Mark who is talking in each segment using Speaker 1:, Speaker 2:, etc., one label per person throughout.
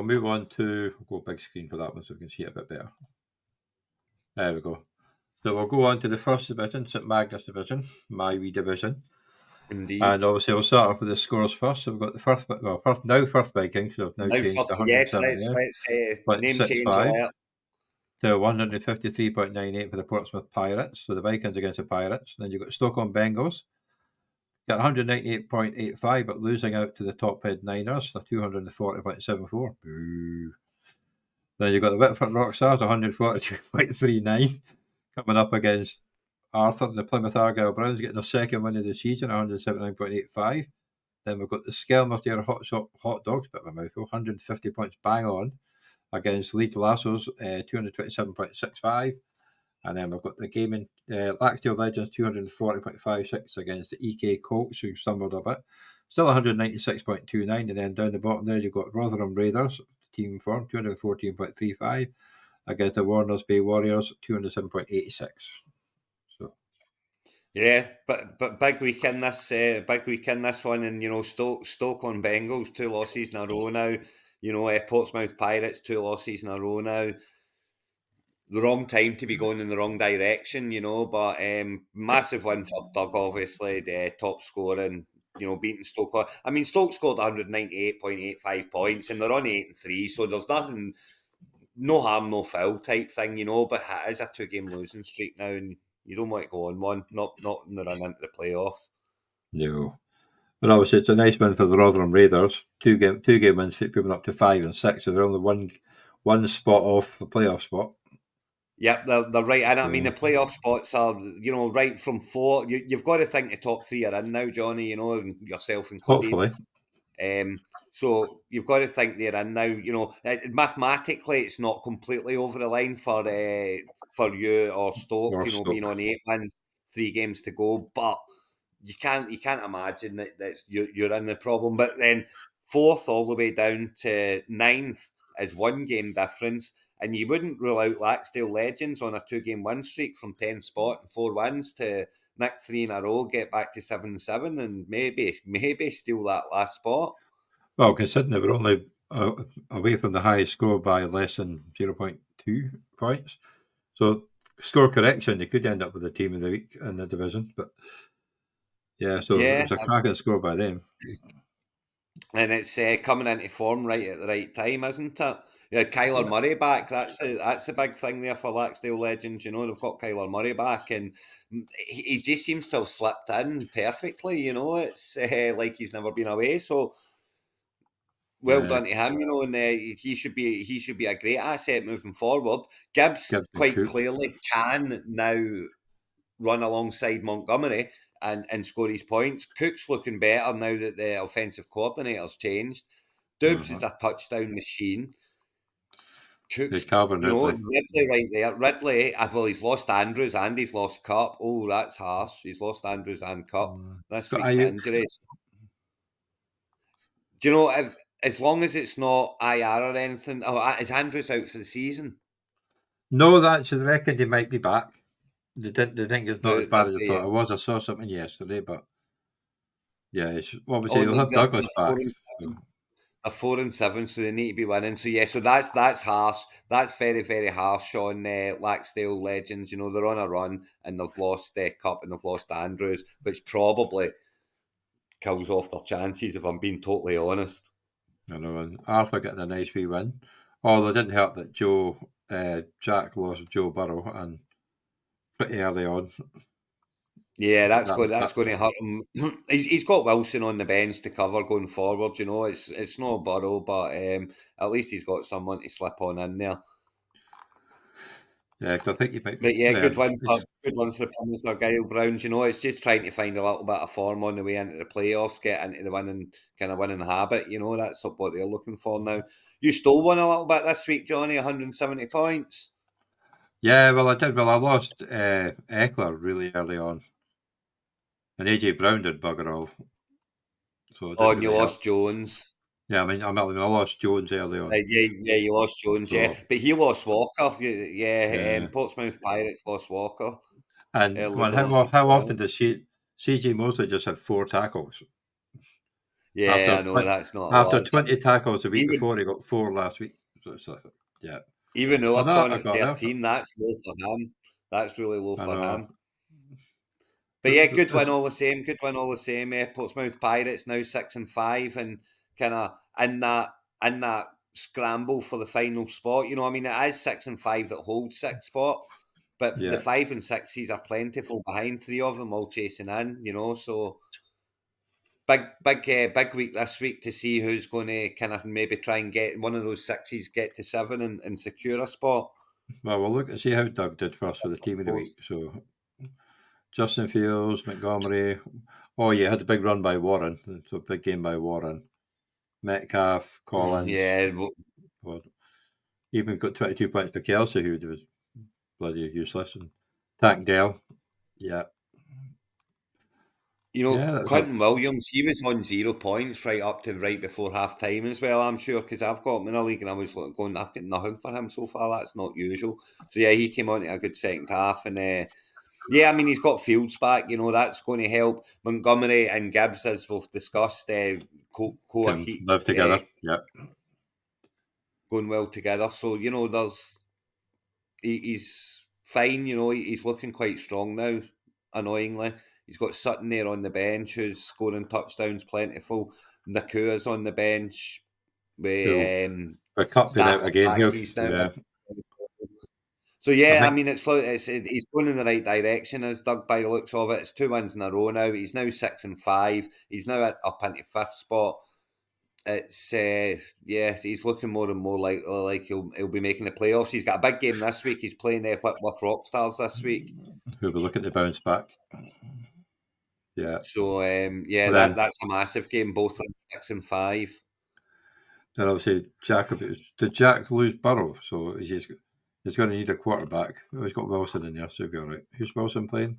Speaker 1: move on to we'll go big screen for that one so we can see it a bit better. There we go. So we'll go on to the first division, St Magnus division, my wee division.
Speaker 2: Indeed.
Speaker 1: And obviously we'll start off with the scores first. So we've got the first Vikings, so have now changed to 170.
Speaker 2: Let's name change alert.
Speaker 1: To 153.98 for the Portsmouth Pirates. So the Vikings against the Pirates. Then you've got Stoke-on Bengals. Got 198.85, but losing out to the top head Niners for 240.74. Boo. Then you've got the Whitford Rockstars, 142.39, coming up against Arthur and the Plymouth Argyle Browns, getting their second win of the season, 179.85. Then we've got the Skelmersdale Hot Dogs, bit of a mouthful, 150 points bang on against Leeds Lassos, 227.65. And then we've got the Gaming Laxdale Legends, 240.56 against the EK Colts, who stumbled a bit. Still 196.29. And then down the bottom there, you've got Rotherham Raiders, team form, 214.35 against the Warners Bay Warriors, 207.86. So.
Speaker 2: Yeah, but big weekend this one, and Stoke on Bengals, 2 losses in a row now. Portsmouth Pirates, 2 losses in a row now. The wrong time to be going in the wrong direction, but massive win for Doug, obviously, the top scoring, beating Stoke. I mean, Stoke scored 198.85 points, and they're on 8-3, so there's nothing, no harm, no foul type thing, but it is a 2-game losing streak now, and you don't want to go on one, not in the run into the playoffs.
Speaker 1: No. But obviously, it's a nice win for the Rotherham Raiders. Two game wins, take people up to 5 and 6, so they're only one spot off the playoff spot.
Speaker 2: Yep, they're right in it. I mean, the playoff spots are, right from 4. You've got to think the top 3 are in now, Johnny, and yourself included.
Speaker 1: Hopefully.
Speaker 2: So you've got to think they're in now. Mathematically, it's not completely over the line for you or Stoke, being on 8 wins, 3 games to go. But you can't imagine that you're in the problem. But then 4th all the way down to 9th is 1 game difference. And you wouldn't rule out Laxdale Legends on a 2-game win streak from 10th spot and 4 wins to nick 3 in a row, get back to 7-7, and maybe steal that last spot.
Speaker 1: Well, considering they were only away from the highest score by less than 0.2 points. So, score correction, they could end up with the team of the week in the division. But, it was a cracking score by them.
Speaker 2: And it's coming into form right at the right time, isn't it? Yeah, Kyler Murray back. That's a big thing there for Laxdale Legends. They've got Kyler Murray back, and he just seems to have slipped in perfectly. It's like he's never been away. So well done to him. And he should be a great asset moving forward. Gibbs quite clearly can now run alongside Montgomery and score his points. Cook's looking better now that the offensive coordinator's changed. Dubs is a touchdown machine. Cook's, Ridley right there. Ridley, well, he's lost Andrews and he's lost Cup. Oh, that's harsh. He's lost Andrews and Cup this week to injuries. Do you know, as long as it's not IR or anything, is Andrews out for the season?
Speaker 1: No, I reckon he might be back. They think it's not as bad as I thought. I saw something yesterday, but obviously you'll have Douglas back.
Speaker 2: A 4-7, so they need to be winning. So that's harsh. That's very, very harsh on Laxdale Legends. They're on a run and they've lost Cup and they've lost Andrews, which probably kills off their chances, if I'm being totally honest.
Speaker 1: I know, and Arthur getting a nice wee win. Although it didn't help that Jack lost Joe Burrow and pretty early on.
Speaker 2: Yeah, that's going to hurt him. He's got Wilson on the bench to cover going forward. It's not Burrow, but at least he's got someone to slip on in there.
Speaker 1: Yeah, because I think you might.
Speaker 2: But good one for the Plymouth Argyle Browns. It's just trying to find a little bit of form on the way into the playoffs, get into the winning habit. That's what they're looking for now. You still won a little bit this week, Johnny. 170 points.
Speaker 1: Yeah, well, I did. Well, I lost Eckler really early on, and AJ Brown did bugger all. So
Speaker 2: and you lost Jones.
Speaker 1: Yeah, I lost Jones early on.
Speaker 2: You lost Jones, but he lost Walker. Portsmouth Pirates lost Walker.
Speaker 1: And how often does CJ Mosley just have 4 tackles?
Speaker 2: Yeah, I know that's not a
Speaker 1: after
Speaker 2: lot.
Speaker 1: 20 tackles the week
Speaker 2: Even
Speaker 1: before, he got 4 last week. So yeah.
Speaker 2: even
Speaker 1: So
Speaker 2: though
Speaker 1: that I
Speaker 2: Connor
Speaker 1: got there.
Speaker 2: 13, that's low for him. That's really low
Speaker 1: I
Speaker 2: for
Speaker 1: know.
Speaker 2: him. But yeah, good win all the same. Good win all the same. Portsmouth Pirates now 6-5, and kind of in that scramble for the final spot. You know, I mean, it is 6-5 that holds sixth spot, but the
Speaker 1: Yeah.
Speaker 2: 5 and 6s are plentiful behind. 3 of them all chasing in. You know, so big week this week to see who's going to kind of maybe try and get one of those 6s, get to 7 and secure a spot.
Speaker 1: Well, we'll look and see how Doug did first for the team of the week. So Justin Fields, Montgomery. Oh, yeah, had a big run by Warren. It's a big game by Warren. Metcalf, Collins.
Speaker 2: Yeah,
Speaker 1: Well, even got 22 points for Kelsey, who was bloody useless. And Tank Dell. Yeah.
Speaker 2: you know,
Speaker 1: Yeah, that was
Speaker 2: Quentin Williams, he was on 0 points right up to right before half time as well, I'm sure, because I've got him in a league and I was going, I've got nothing for him so far. That's not usual. So, yeah, he came on to a good second half. And, yeah, I mean, he's got Fields back, you know, that's going to help. Montgomery and Gibbs, as we've discussed,
Speaker 1: can live together. Yeah.
Speaker 2: going well together. So, you know, he's fine, you know, he's looking quite strong now, annoyingly. He's got Sutton there on the bench who's scoring touchdowns plentiful. Nakua's on the bench
Speaker 1: Cool.
Speaker 2: with
Speaker 1: For Cup being out
Speaker 2: Stafford
Speaker 1: again
Speaker 2: back.
Speaker 1: here.
Speaker 2: He's now.
Speaker 1: Yeah.
Speaker 2: So
Speaker 1: I
Speaker 2: yeah, I
Speaker 1: think
Speaker 2: mean, he's going in the right direction as Doug by the looks of it. It's 2 wins in a row now. He's now 6-5. He's now up into 5th spot. It's yeah, he's looking more and more like he'll be making the playoffs. He's got a big game this week. He's playing Whitworth Rockstars this week.
Speaker 1: who were looking to bounce back. Yeah.
Speaker 2: So yeah,
Speaker 1: But then
Speaker 2: that's a massive game. Both are 6-5.
Speaker 1: obviously did Jack lose Burrow? So he's going to need a quarterback. Oh, he's got Wilson in there, so he'll be all right. Who's Wilson playing?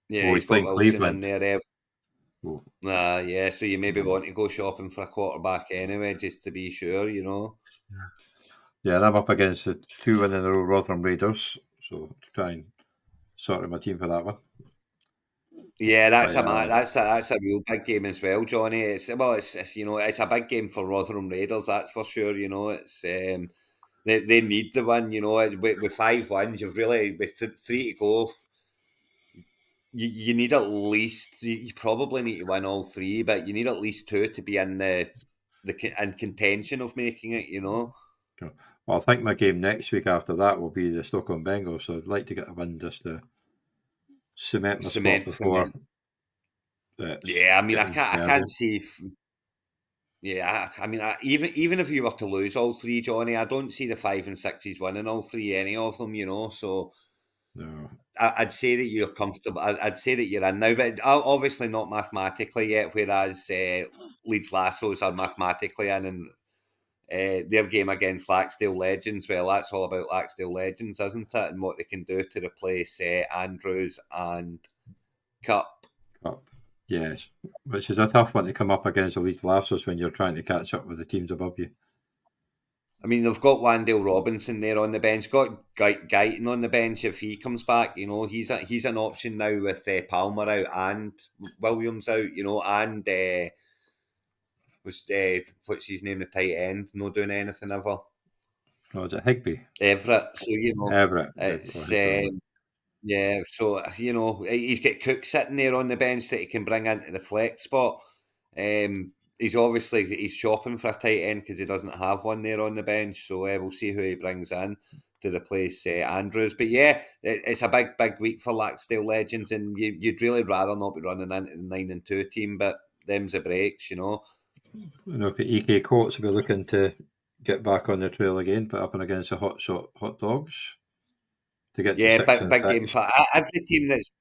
Speaker 2: Yeah,
Speaker 1: Oh,
Speaker 2: he's
Speaker 1: he's
Speaker 2: got
Speaker 1: playing
Speaker 2: Wilson in
Speaker 1: Cleveland.
Speaker 2: there.
Speaker 1: Oh,
Speaker 2: Yeah, so you maybe want to go shopping for a quarterback anyway, just to be sure, you know.
Speaker 1: yeah, and I'm up against the 2 win in a row Rotherham Raiders, so to try and sort out my team for that one.
Speaker 2: Yeah,
Speaker 1: But yeah,
Speaker 2: that's a real big game as well, Johnny. It's you know, it's a big game for Rotherham Raiders, that's for sure. You know, it's they need the win. You know, with 5 wins, you've really with 3 to go. You need at least you probably need to win all 3, but you need at least 2 to be in in contention of making it. You know,
Speaker 1: well, I think my game next week after that will be the Stockholm Bengals, so I'd like to get a win just to cement my spot before
Speaker 2: cement.
Speaker 1: it's
Speaker 2: Yeah, I mean,
Speaker 1: getting
Speaker 2: I
Speaker 1: nervy.
Speaker 2: can't see. Yeah, I mean, even if you were to lose all 3, Johnny, I don't see the 5 and 6s winning all 3, any of them. You know, so
Speaker 1: No.
Speaker 2: I'd say that you're comfortable. I'd say that you're in now, but obviously not mathematically yet. Whereas Leeds Lassos are mathematically in, and their game against Laxdale Legends, well, that's all about Laxdale Legends, isn't it? And what they can do to replace Andrews and Cup.
Speaker 1: Cup. Yes, which is a tough one to come up against the Leeds Lassos when you're trying to catch up with the teams above you.
Speaker 2: I mean, they've got Wandale Robinson there on the bench. Got Guyton on the bench if he comes back. You know, he's an option now with Palmer out and Williams out. You know, and what's his name, the tight end, not doing anything ever.
Speaker 1: Oh, is it Higby?
Speaker 2: Everett. So you know,
Speaker 1: Everett.
Speaker 2: it's
Speaker 1: Higby.
Speaker 2: yeah. So you know, he's got Cook sitting there on the bench that he can bring into the flex spot. He's shopping for a tight end because he doesn't have one there on the bench. So we'll see who he brings in to replace Andrews. But yeah, it's a big week for Laxdale Legends, and you'd really rather not be running into the 9-2 team, but them's the breaks, you know.
Speaker 1: You know, EK Courts will be looking to get back on the trail again, put up and against the hot dogs to get to
Speaker 2: Yeah,
Speaker 1: 6
Speaker 2: big
Speaker 1: and
Speaker 2: big game
Speaker 1: 6.
Speaker 2: for every team that's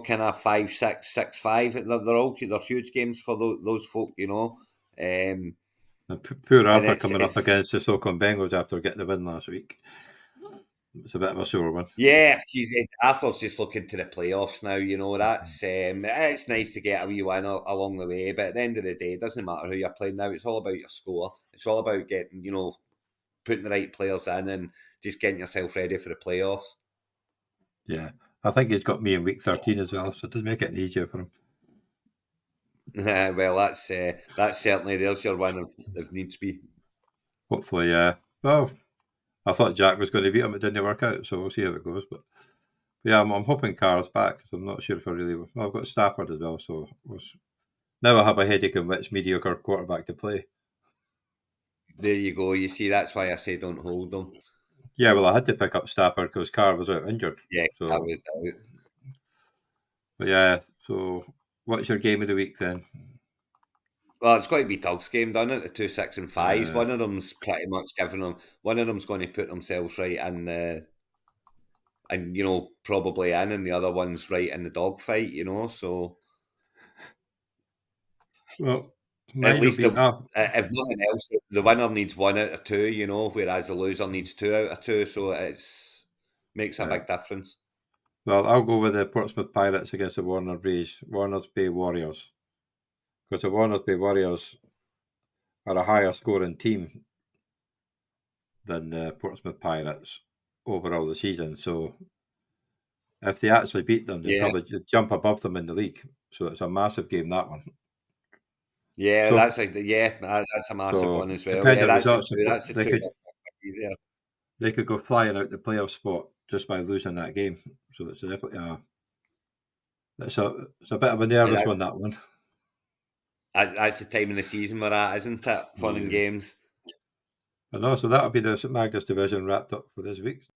Speaker 2: kind of 5-6, 6-5. They're huge games for those folk, you know. Um,
Speaker 1: And poor
Speaker 2: and
Speaker 1: Arthur
Speaker 2: it's
Speaker 1: coming up
Speaker 2: it's
Speaker 1: against the Stockholm Bengals after getting the win last week. It's a bit of a sore one.
Speaker 2: Yeah, Arthur's just looking to the playoffs now. You know, that's it's nice to get a wee win along the way, but at the end of the day, it doesn't matter who you're playing now. It's all about your score. It's all about getting putting the right players in and just getting yourself ready for the playoffs.
Speaker 1: Yeah, I think he's got me in week 13 as well, so it does make it easier for him.
Speaker 2: Well, that's certainly there's your one if needs be.
Speaker 1: Hopefully, yeah. Well, I thought Jack was going to beat him. It didn't work out, so we'll see how it goes. But yeah, I'm hoping Carr's back because I'm not sure if I really. Well, I've got Stafford as well, so now I have a headache on which mediocre quarterback to play.
Speaker 2: There you go. You see, that's why I say don't hold them.
Speaker 1: Yeah, well, I had to pick up Stafford because Carr was out injured.
Speaker 2: Yeah, that
Speaker 1: So,
Speaker 2: was out.
Speaker 1: but yeah. So, what's your game of the week then?
Speaker 2: Well, it's got to be Doug's game, doesn't it? The 2, 6, and 5s.
Speaker 1: Uh,
Speaker 2: One of them's pretty much giving them. One of them's going to put themselves right in and probably in, and the other one's right in the dogfight. So
Speaker 1: well,
Speaker 2: at
Speaker 1: mine will
Speaker 2: least
Speaker 1: be
Speaker 2: if nothing else, the winner needs 1 out of 2. Whereas the loser needs 2 out of 2. So makes a
Speaker 1: yeah.
Speaker 2: big difference.
Speaker 1: Well, I'll go with the Portsmouth Pirates against the Warners Bay Warriors, because the Warners Bay Warriors are a higher scoring team than the Portsmouth Pirates overall the season. So if they actually beat them, they'd
Speaker 2: Yeah,
Speaker 1: probably jump above them in the league. So it's a massive game, that one.
Speaker 2: yeah,
Speaker 1: So
Speaker 2: that's a massive one as well.
Speaker 1: depending
Speaker 2: Yeah,
Speaker 1: on
Speaker 2: that's the
Speaker 1: results,
Speaker 2: two. That's the
Speaker 1: they
Speaker 2: two.
Speaker 1: could
Speaker 2: Easier.
Speaker 1: they could go flying out the playoff spot just by losing that game. So it's definitely it's a bit of a nervous one, that one.
Speaker 2: That's the time of the season we're at, isn't it? Fun and
Speaker 1: Yeah.
Speaker 2: games.
Speaker 1: And also that'll be the St Magnus division wrapped up for this week.